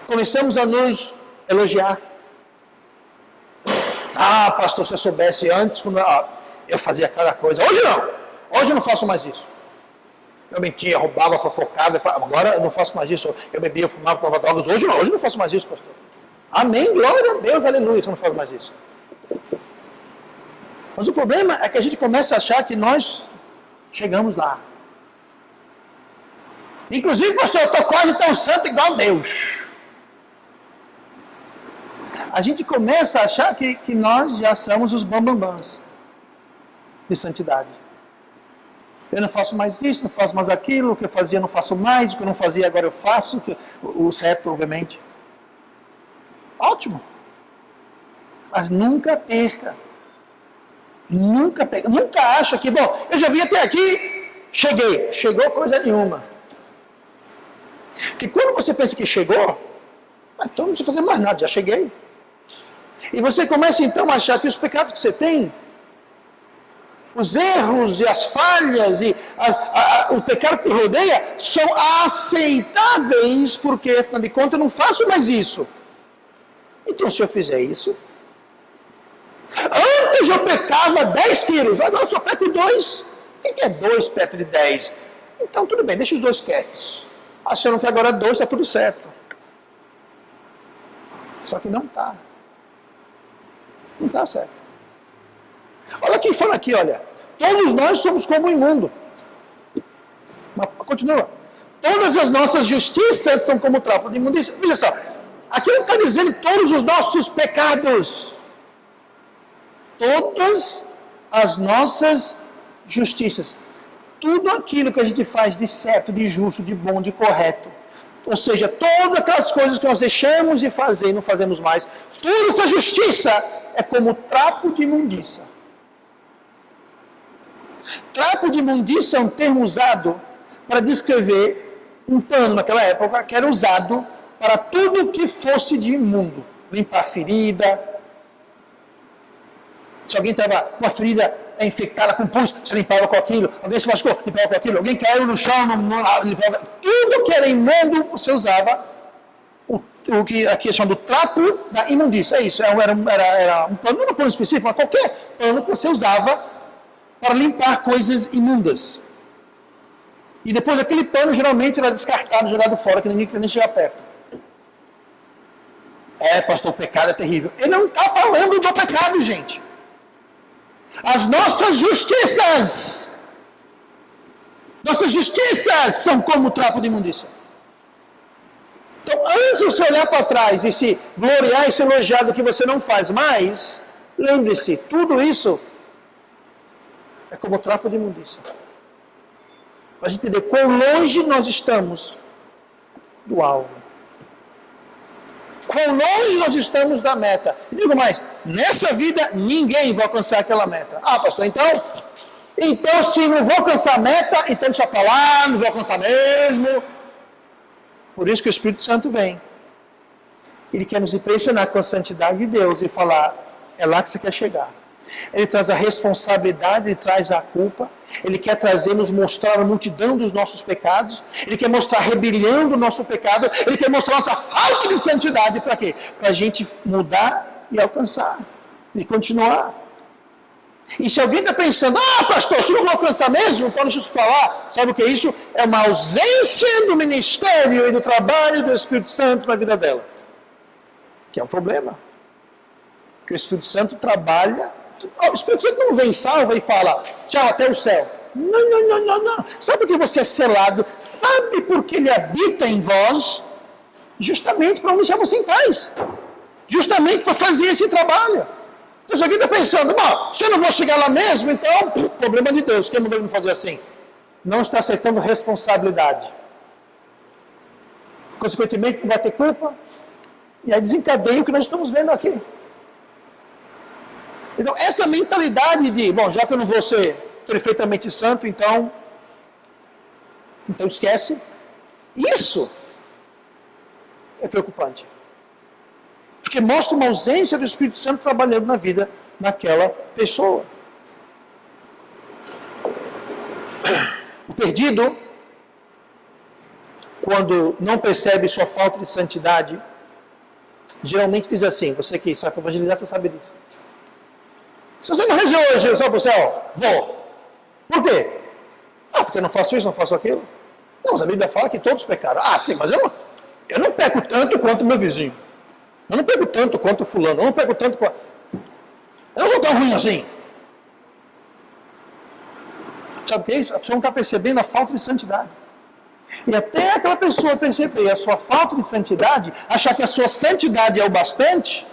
Começamos a nos elogiar. Ah, pastor, se eu soubesse antes, eu fazia cada coisa. Hoje não. Hoje eu não faço mais isso. Eu mentia, roubava, fofocava. Agora eu não faço mais isso. Eu bebia, fumava, tomava drogas. Hoje não. Hoje eu não faço mais isso, pastor. Amém, glória a Deus, aleluia, que eu não faço mais isso. Mas o problema é que a gente começa a achar que nós chegamos lá. Inclusive, pastor, eu estou quase tão santo igual Deus. A gente começa a achar que nós já somos os bambambãs de santidade. Eu não faço mais isso, não faço mais aquilo, o que eu fazia não faço mais, o que eu não fazia agora eu faço, o certo, obviamente. Ótimo. Mas nunca perca. Nunca perca. Nunca acha que, bom, eu já vim até aqui, cheguei. Chegou coisa nenhuma. Porque quando você pensa que chegou, então não precisa fazer mais nada, já cheguei. E você começa então a achar que os pecados que você tem, os erros e as falhas e o pecado que rodeia são aceitáveis, porque afinal de contas eu não faço mais isso. Então se eu fizer isso, antes eu pecava 10 quilos, agora eu só peco 2. O que é 2 perto de 10? Então tudo bem, deixa os 2 quietos. Achando que agora 2 está tudo certo. Só que não está. Não está certo. Olha quem fala aqui, olha. Todos nós somos como o imundo. Mas continua. Todas as nossas justiças são como trapo de imundícia. Veja só. Aqui não está dizendo todos os nossos pecados. Todas as nossas justiças. Tudo aquilo que a gente faz de certo, de justo, de bom, de correto. Ou seja, todas aquelas coisas que nós deixamos de fazer e não fazemos mais. Toda essa justiça é como trapo de imundícia. Trapo de imundícia é um termo usado para descrever um pano naquela época que era usado para tudo que fosse de imundo. limpar a ferida. Se alguém estava com a ferida infectada com pus, você limpava com aquilo. Alguém se machucou, limpava com aquilo. Alguém caiu no chão, limpava. Tudo que era imundo, você usava o que aqui é chamado trapo da imundícia. É isso, era um pano, não um pano específico, mas qualquer pano que você usava para limpar coisas imundas. E depois aquele pano geralmente era descartado, jogado fora, que ninguém queria nem chegar perto. Pastor, o pecado é terrível. Ele não está falando do pecado, gente. As nossas justiças são como o trapo de imundícia. Então, antes de você olhar para trás e se gloriar e se elogiar do que você não faz mais, lembre-se, tudo isso é como o trapo de imundícia. Para a gente entender quão longe nós estamos do alvo. Quão longe nós estamos da meta. E digo mais, nessa vida ninguém vai alcançar aquela meta. Ah, pastor, então se não vou alcançar a meta, então deixa para lá, não vou alcançar mesmo. Por isso que o Espírito Santo vem. Ele quer nos impressionar com a santidade de Deus e falar, é lá que você quer chegar. Ele traz a responsabilidade, ele traz a culpa, ele quer nos mostrar a multidão dos nossos pecados, ele quer mostrar a rebelião do nosso pecado, ele quer mostrar a nossa falta de santidade, para quê? Para a gente mudar e alcançar, e continuar. E se alguém está pensando, pastor, se não vou alcançar mesmo, então deixa isso para lá, sabe o que é isso? É uma ausência do ministério e do trabalho do Espírito Santo na vida dela, que é um problema, que o Espírito Santo trabalha. O Espírito Santo não vem, salva e fala, tchau, até o céu. Não. Sabe por que você é selado? Sabe por que ele habita em vós? Justamente para deixar você em paz. Justamente para fazer esse trabalho. Então, se alguém está pensando, se eu não vou chegar lá mesmo, então, problema de Deus. Quem mandou me fazer assim? Não está aceitando responsabilidade. Consequentemente, não vai ter culpa. E aí desencadeia o que nós estamos vendo aqui. Então, essa mentalidade de, já que eu não vou ser perfeitamente santo, então esquece. Isso é preocupante. Porque mostra uma ausência do Espírito Santo trabalhando na vida daquela pessoa. O perdido, quando não percebe sua falta de santidade, geralmente diz assim, você que sabe evangelizar, você sabe disso. Se você morrer hoje, eu vou para o céu, vou. Por quê? Porque eu não faço isso, não faço aquilo. Não, mas a Bíblia fala que todos pecaram. Sim, mas eu não peco tanto quanto o meu vizinho. Eu não pego tanto quanto o fulano. Eu não pego tanto quanto... Eu não sou tão ruim assim. Sabe o que é isso? A pessoa não está percebendo a falta de santidade. E até aquela pessoa perceber a sua falta de santidade, achar que a sua santidade é o bastante,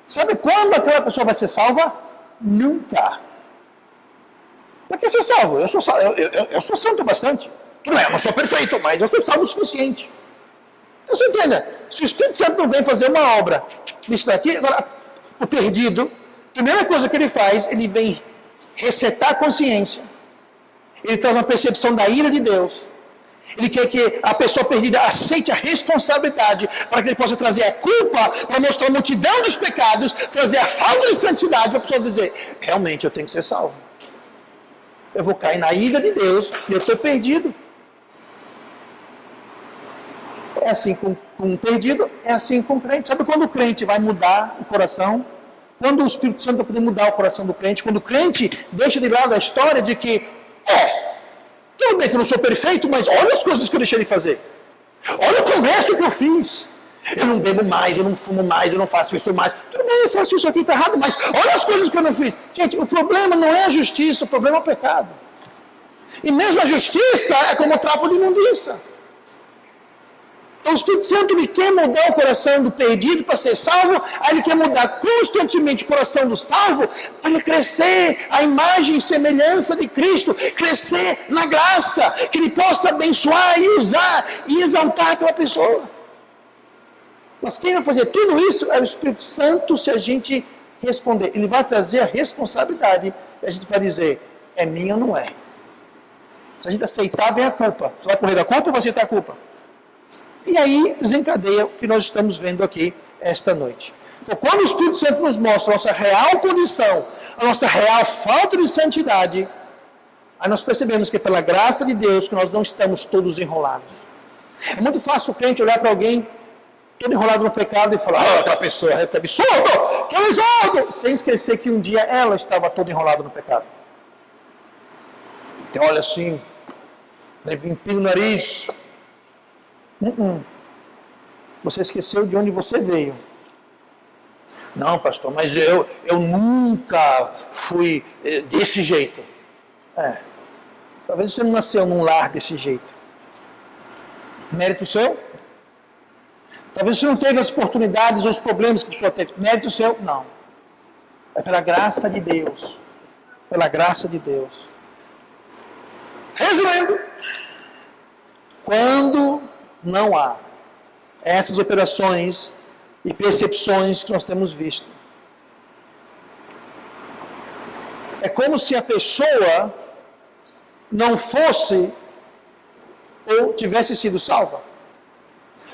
sabe quando aquela pessoa vai ser salva? Nunca. Para que ser salvo? Eu sou santo bastante. Tudo bem, eu não sou perfeito, mas eu sou salvo o suficiente. Então você entenda, se o Espírito Santo não vem fazer uma obra nisso daqui, agora, o perdido, a primeira coisa que ele faz, ele vem resetar a consciência. Ele traz uma percepção da ira de Deus. Ele quer que a pessoa perdida aceite a responsabilidade para que ele possa trazer a culpa, para mostrar a multidão dos pecados, trazer a falta de santidade para a pessoa dizer, realmente eu tenho que ser salvo. Eu vou cair na ira de Deus e eu estou perdido. É assim com o perdido, é assim com o crente. Sabe quando o crente vai mudar o coração? Quando o Espírito Santo vai poder mudar o coração do crente? Quando o crente deixa de lado a história de que, tudo bem que eu não sou perfeito, mas olha as coisas que eu deixei de fazer. Olha o progresso que eu fiz. Eu não bebo mais, eu não fumo mais, eu não faço isso mais. Tudo bem, eu faço isso aqui, está errado, mas olha as coisas que eu não fiz. Gente, o problema não é a justiça, o problema é o pecado. E mesmo a justiça é como o trapo de imundícia. Então o Espírito Santo ele quer mudar o coração do perdido para ser salvo, aí ele quer mudar constantemente o coração do salvo para ele crescer a imagem e semelhança de Cristo, crescer na graça, que ele possa abençoar e usar e exaltar aquela pessoa. Mas quem vai fazer tudo isso é o Espírito Santo se a gente responder. Ele vai trazer a responsabilidade e a gente vai dizer, é minha ou não é? Se a gente aceitar, vem a culpa. Você vai correr da culpa ou vai aceitar a culpa? E aí desencadeia o que nós estamos vendo aqui esta noite. Então, quando o Espírito Santo nos mostra a nossa real condição, a nossa real falta de santidade, aí nós percebemos que é pela graça de Deus que nós não estamos todos enrolados. É muito fácil o crente olhar para alguém todo enrolado no pecado e falar, aquela pessoa é absurdo, que absurdo, sem esquecer que um dia ela estava toda enrolada no pecado. Então olha assim, empina o nariz. Você esqueceu de onde você veio. Não, pastor, mas eu nunca fui desse jeito. Talvez você não nasceu num lar desse jeito. Mérito seu? Talvez você não teve as oportunidades ou os problemas que a pessoa teve. Mérito seu? Não. É pela graça de Deus. Pela graça de Deus. Resumindo, quando não há essas operações e percepções que nós temos visto, é como se a pessoa não fosse ou tivesse sido salva.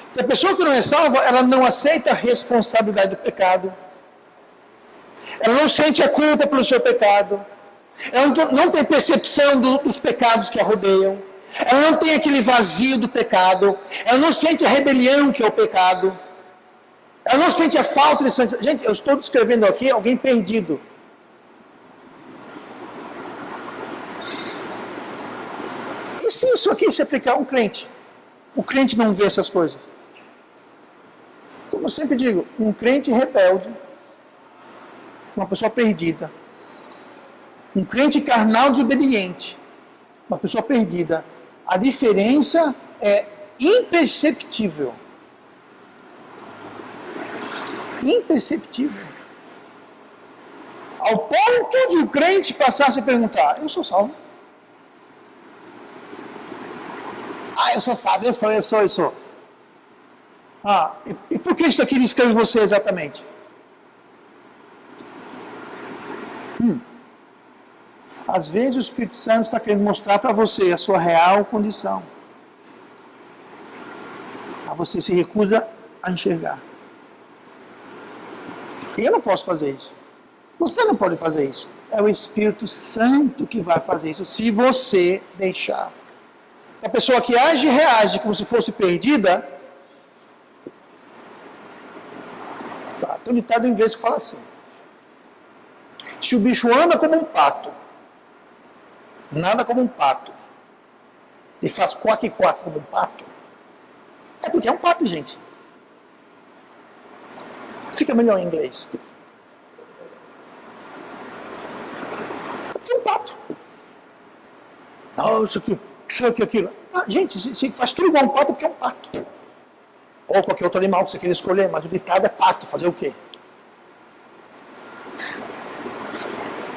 Porque a pessoa que não é salva, ela não aceita a responsabilidade do pecado. Ela não sente a culpa pelo seu pecado. Ela não tem percepção dos pecados que a rodeiam. Ela não tem aquele vazio do pecado. Ela não sente a rebelião que é o pecado. Ela não sente a falta de santidade. Gente, eu estou descrevendo aqui alguém perdido. E se isso aqui se aplicar a um crente? O crente não vê essas coisas. Como eu sempre digo, um crente rebelde, uma pessoa perdida, um crente carnal desobediente, uma pessoa perdida, a diferença é imperceptível. Imperceptível. Ao ponto de o crente passar a se perguntar, eu sou salvo? Eu sou salvo, eu sou. E por que isso aqui descreve você exatamente? Às vezes o Espírito Santo está querendo mostrar para você a sua real condição. Mas você se recusa a enxergar. Eu não posso fazer isso. Você não pode fazer isso. É o Espírito Santo que vai fazer isso, se você deixar. A pessoa que age e reage como se fosse perdida, tem um ditado em inglês que fala assim: se o bicho anda como um pato, nada como um pato, e faz quaque-quaque como um pato, é porque é um pato, gente. Fica melhor em inglês. Porque é um pato. Não, isso aqui, aquilo. Gente, se faz tudo igual um pato, porque é um pato. Ou qualquer outro animal que você queira escolher, mas o ditado é pato, fazer o quê?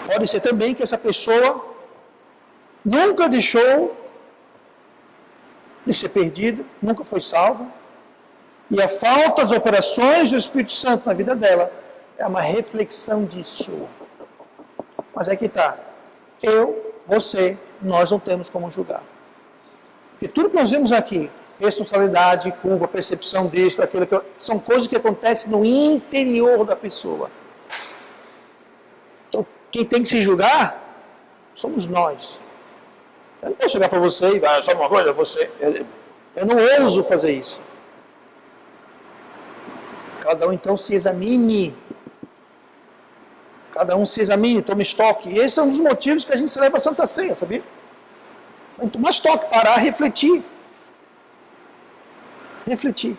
Pode ser também que essa pessoa nunca deixou de ser perdida, nunca foi salva, e a falta das operações do Espírito Santo na vida dela é uma reflexão disso. Mas é que está. Você, nós não temos como julgar. Porque tudo que nós vemos aqui, responsabilidade, culpa, percepção disso, daquilo, são coisas que acontecem no interior da pessoa. Então, quem tem que se julgar somos nós. Eu não posso chegar para você e falar, sabe uma coisa, eu não ouso fazer isso. Cada um então se examine. Cada um se examine, tome estoque. E esse é um dos motivos que a gente celebra a Santa Ceia, sabia? Vai tomar estoque, parar, refletir. Refletir.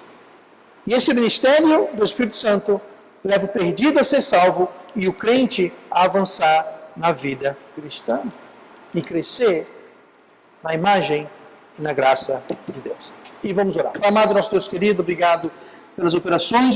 E esse ministério do Espírito Santo leva o perdido a ser salvo e o crente a avançar na vida cristã e crescer na imagem e na graça de Deus. E vamos orar. Amado nosso Deus querido, obrigado pelas operações